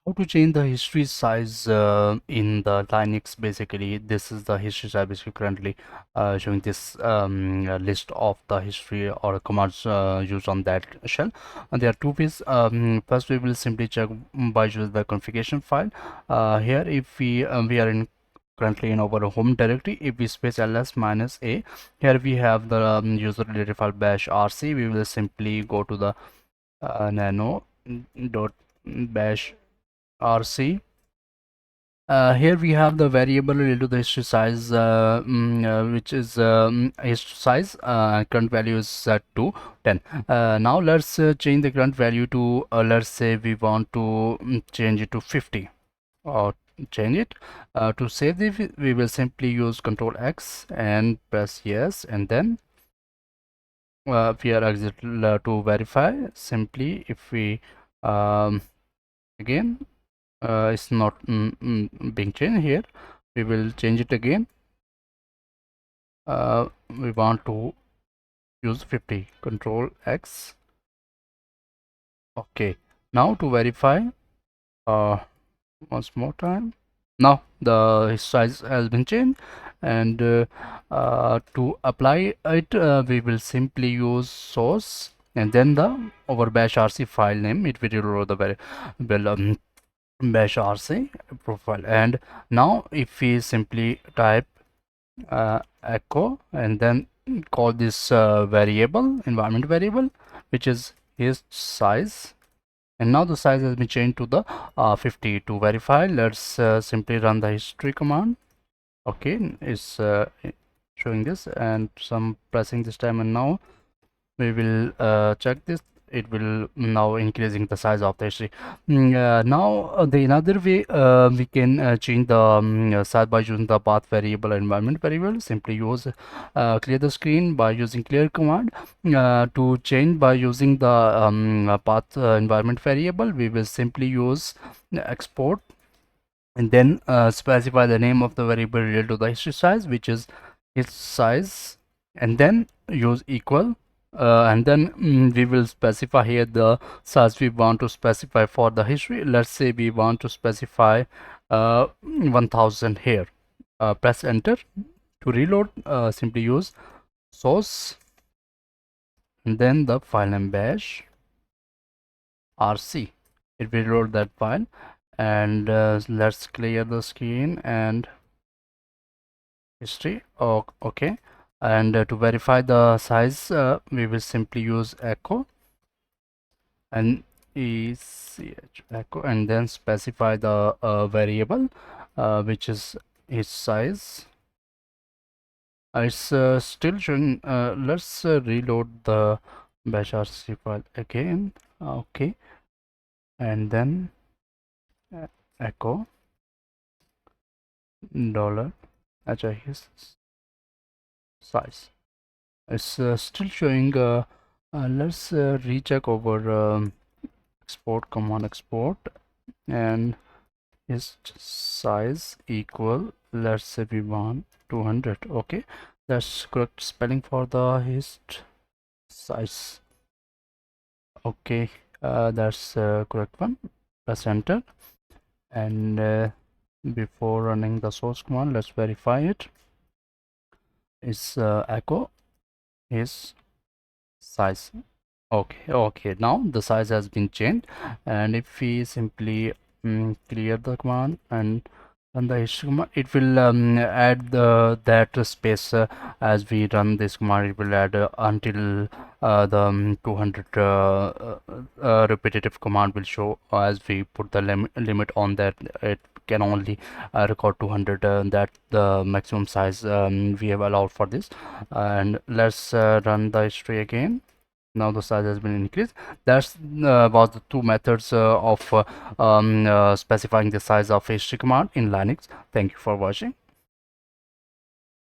How to change the history size in the Linux? Basically, this is the history size basically currently showing this list of the history or commands used on that shell. And there are two ways. First, we will simply check by using the configuration file. Here, if we are in currently in our home directory, if we space ls-a, here we have the user related file bash rc. We will simply go to the nano dot bash rc. Here we have the variable related to the history size, which is history size. Current value is set to 10. Now let's change the current value to, let's say we want to change it to 50 or change it. To save this, we will simply use Control X and press yes, and then we are exit to verify. Simply if we again it's not being changed here, we will change it again. We want to use 50. Control X. Okay, now to verify once more time. Now the size has been changed, and to apply it we will simply use source and then the our bash rc file name. It will reload the variable bash rc profile. And now if we simply type echo and then call this variable, environment variable, which is his size, and now the size has been changed to the 50. To verify, let's simply run the history command. Okay, it's showing this and some pressing this time, and now we will check this. It will now increasing the size of the history. Now the another way we can change the size by using the path variable environment variable. Simply use clear the screen by using clear command. To change by using the path environment variable, we will simply use export and then specify the name of the variable related to the history size, which is its size, and then use equal. And then we will specify here the size we want to specify for the history. Let's say we want to specify 1000 here. Press enter. To reload, simply use source and then the file name bash rc. It will reload that file, and let's clear the screen and history. Oh, okay. And to verify the size, we will simply use echo and ech echo and then specify the variable which is its size. It's still showing. Let's reload the bash rc file again. Okay, and then echo dollar his size. It's still showing. Let's recheck over export command export, and his size equal, let's say we want 200. Okay, that's correct spelling for the his size. Okay, that's correct one. Press enter, and before running the source command, let's verify it. It's echo his size. Okay, now the size has been changed, and if we simply clear the command and run the history command, it will add that space as we run this command. It will add until the 200 repetitive command will show. As we put the limit on that, it can only record 200. That the maximum size we have allowed for this. And let's run the history again. Now the size has been increased. That's was the two methods of specifying the size of history command in Linux. Thank you for watching.